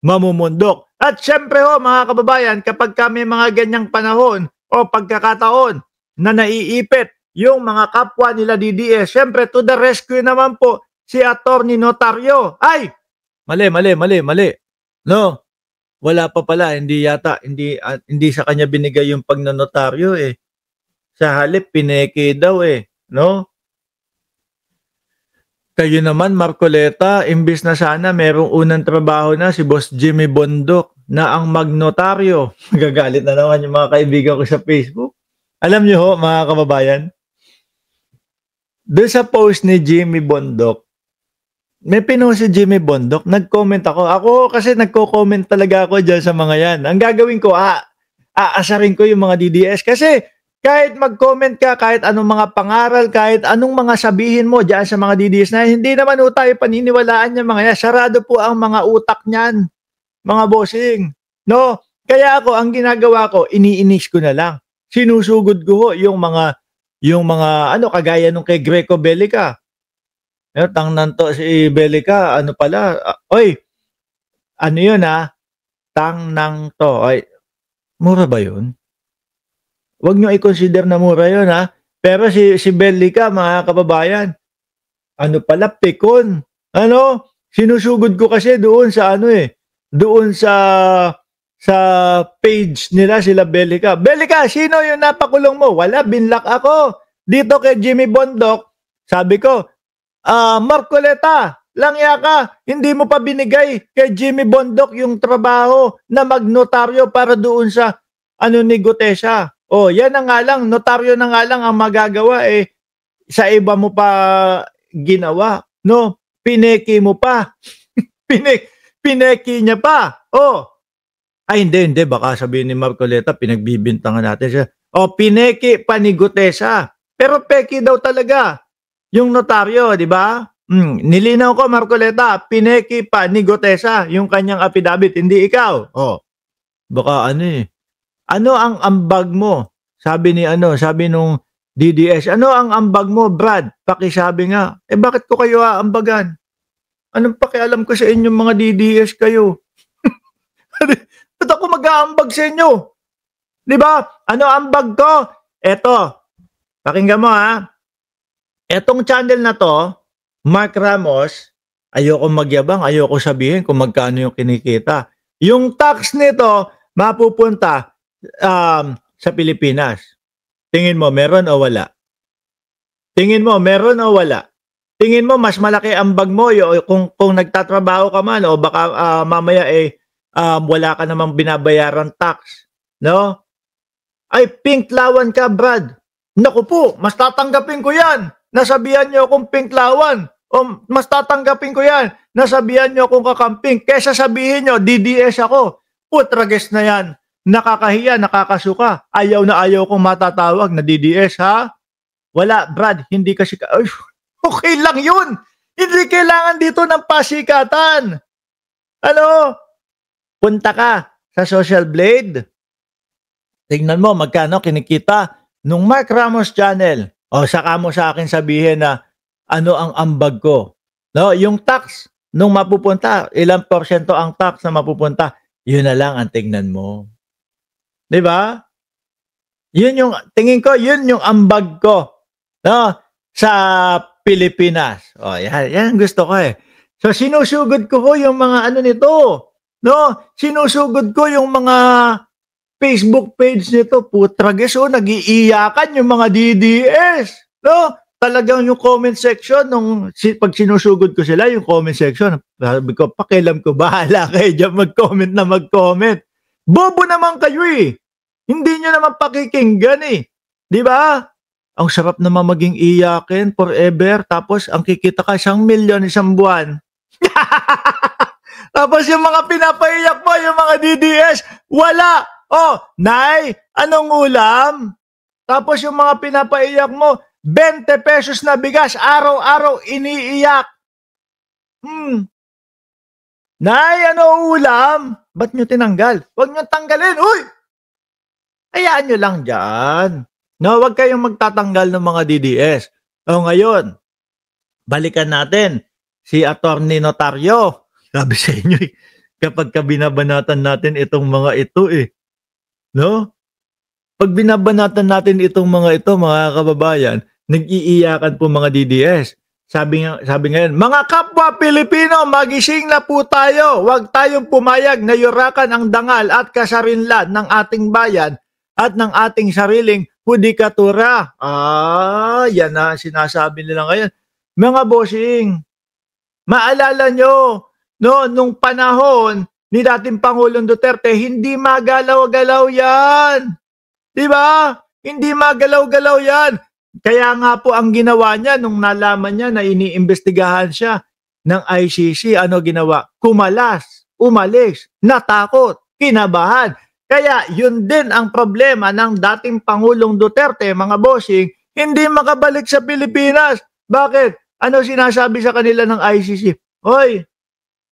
mamumundok. At syempre ho, mga kababayan, kapag kami mga ganyang panahon o pagkakataon na naiipit yung mga kapwa nila DDS, syempre to the rescue naman po si Attorney Notario. Ay, mali. No, wala pa pala, hindi sa kanya binigay yung pagnonotaryo eh. Sa halip pineke daw eh, no? Kayo naman, Marcoleta, imbis na sana merong unang trabaho na si Boss Jimmy Bondok na ang magnotaryo. Magagalit na naman yung mga kaibigan ko sa Facebook. Alam niyo ho, mga kababayan, doon sa post ni Jimmy Bondok, may pinost si Jimmy Bondok, nag-comment ako. Ako kasi nagko-comment talaga ako dyan sa mga yan. Ang gagawin ko, aasarin ko yung mga DDS kasi kahit mag-comment ka, kahit anong mga pangaral, kahit anong mga sabihin mo dyan sa mga DDS na hindi naman po tayo paniniwalaan yung mga yan. Sarado po ang mga utak niyan, mga bossing. No? Kaya ako, ang ginagawa ko, iniinis ko na lang. Sinusugod ko yung mga kagaya nung kay Greco Bellica. Tangnan to si Bellica, ano pala, oy, ano yun tangnang to, ay, mura ba yun? Huwag nyo i-consider na mura yun pero si Bellica, mga kababayan, ano pala, pikon, sinusugod ko kasi doon sa doon sa page nila sila Bellica. Bellica, sino yung napakulong mo? Wala, binlock ako. Dito kay Jimmy Bondok, sabi ko, Marcoleta, langya ka, hindi mo pa binigay kay Jimmy Bondok yung trabaho na magnotaryo para doon sa ni Gutesa. Oh, yan na nga lang, notaryo na nga lang ang magagawa sa iba mo pa ginawa, no? Pineki mo pa. Pineki niya pa. Oh. Ay, hindi, baka sabihin ni Marcoleta, pinagbibintangan natin siya. Oh, pineki pa ni Gutesa. Pero peki daw talaga yung notaryo, di ba? Nilinaw ko, Marcoleta, pineki pa ni Gutesa yung kanyang affidavit, hindi ikaw. Oh, baka ano ang ambag mo? Sabi nung DDS, ano ang ambag mo, Brad? Pakisabi nga. Bakit ko kayo aambagan? Anong pakialam ko sa inyong mga DDS kayo? Ba't ako mag-aambag sa inyo? Di ba? Ano ambag ko? Eto, pakinggan mo etong channel na to, Mark Ramos, ayoko magyabang, ayoko sabihin kung magkano yung kinikita. Yung tax nito, mapupunta sa Pilipinas. Tingin mo, meron o wala? Tingin mo, meron o wala? Tingin mo, mas malaki ang bag mo kung nagtatrabaho ka man o baka mamaya wala ka namang binabayaran tax. No? Ay, pink lawan ka, Brad. Naku po, mas tatanggapin ko yan. Nasabihan niyo akong pinklawan. O mas tatanggapin ko yan. Nasabihan niyo akong kakamping. Kesa sabihin niyo, DDS ako. Putrages na yan. Nakakahiya, nakakasuka. Ayaw na ayaw kong matatawag na DDS, ha? Wala, Brad. Hindi kasi ay, okay lang yun. Hindi kailangan dito ng pasikatan. Punta ka sa Social Blade. Tingnan mo magkano kinikita nung Mark Ramos channel. O saka mo sa akin sabihin na ano ang ambag ko. No, yung tax nung mapupunta, ilang porsyento ang tax na mapupunta, yun na lang ang tingnan mo. 'Di ba? Yun yung tingin ko, yun yung ambag ko. No, sa Pilipinas. O yan gusto ko So sinusugod ko yung mga nito. No, sinusugod ko yung mga Facebook page nito, putrages nag-iiyakan yung mga DDS. No? Talagang yung comment section, pag sinusugod ko sila, yung comment section, sabi ko, pakialam ko, bahala kayo dyan mag-comment na mag-comment. Bobo naman kayo Hindi nyo naman pakikinggan Di ba? Ang sarap naman maging iyakin forever, tapos ang kikita ka 1 milyon isang buwan. Tapos yung mga pinapaiyak mo, yung mga DDS, wala. Oh, Nay, anong ulam? Tapos yung mga pinapaiyak mo, 20 pesos na bigas, araw-araw iniiyak. Nay, ano ulam? Ba't nyo tinanggal? Huwag nyo tanggalin, uy! Hayaan nyo lang dyan. No, huwag kayong magtatanggal ng mga DDS. O ngayon, balikan natin si Attorney Notario. Sabi sa inyo kapagka binabanatan natin itong mga ito, eh, 'no? 'Pag binabanatan natin itong mga ito, mga kababayan, nag-iiyakan po mga DDS. Sabi ngayon, "Mga kapwa Pilipino, magising na po tayo. Huwag tayong pumayag na yurakan ang dangal at kasarinlan ng ating bayan at ng ating sariling hudikatura." Yan na ang sinasabi nila ngayon. Mga bossing, maalala nyo, no, nung panahon ni dating Pangulong Duterte, hindi magalaw-galaw yan. 'Di ba? Hindi magalaw-galaw 'yan. Kaya nga po ang ginawa niya nung nalaman niya na iniimbestigahan siya ng ICC, ano ginawa? Kumalas, umalis, natakot, kinabahan. Kaya yun din ang problema ng dating Pangulong Duterte, mga bossing, hindi makabalik sa Pilipinas. Bakit? Ano sinasabi sa kanila ng ICC? Hoy,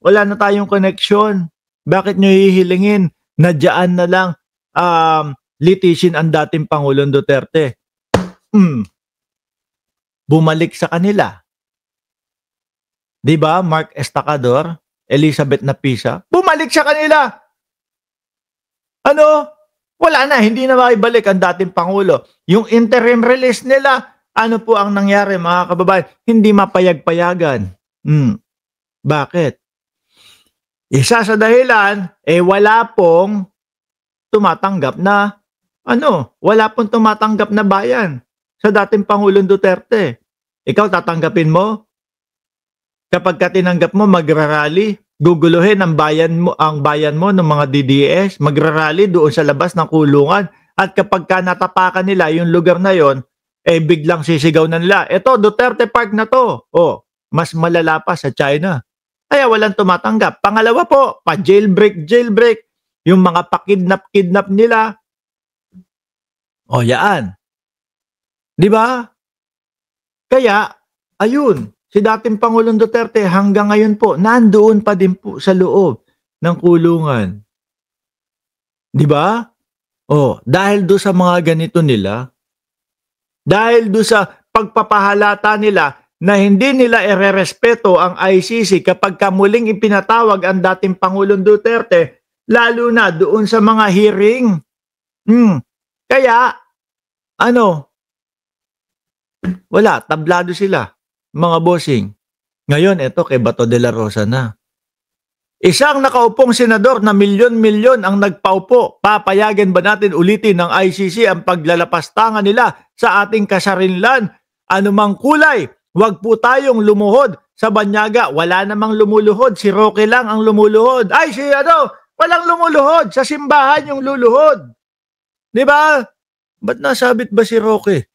wala na tayong koneksyon. Bakit nyo hihilingin na dyan na lang litisin ang dating Pangulong Duterte? Bumalik sa kanila. 'Di ba, Mark Estacador, Elizabeth Napisa, bumalik sa kanila. Ano? Wala na, hindi na makibalik ang dating Pangulo. Yung interim release nila, ano po ang nangyari, mga kababayan? Hindi mapayag-payagan. Bakit? Isa sa dahilan, wala pong tumatanggap na bayan sa dating Pangulong Duterte. Ikaw tatanggapin mo? Kapag ka tinanggap mo, magrarally, guguluhin ang bayan mo ng mga DDS, magrarally doon sa labas ng kulungan, at kapag ka natapakan nila yung lugar na yon, biglang sisigaw na nila, "Ito, Duterte Park na to." Mas malala pa sa China. Kaya walang tumatanggap. Pangalawa po, pa-jailbreak, yung mga pakidnap-kidnap nila. Yaan. 'Di ba? Kaya, ayun, si dating Pangulong Duterte hanggang ngayon po, nandoon pa din po sa loob ng kulungan. 'Di ba? Dahil do sa mga ganito nila, dahil do sa pagpapahalata nila na hindi nila irerespeto ang ICC kapag muling ipinatawag ang dating Pangulong Duterte, lalo na doon sa mga hearing. Kaya, wala, tablado sila, mga bossing. Ngayon, eto kay Bato de la Rosa na. Isang nakaupong senador na milyon-milyon ang nagpaupo. Papayagan ba natin ulitin ng ICC ang paglalapastangan nila sa ating kasarinlan? Anumang kulay, wag po tayong lumuhod sa banyaga. Wala namang lumuluhod, si Roque lang ang lumuluhod. Walang lumuluhod, sa simbahan yung luluhod. 'Di ba? Ba't nasabit ba si Roque?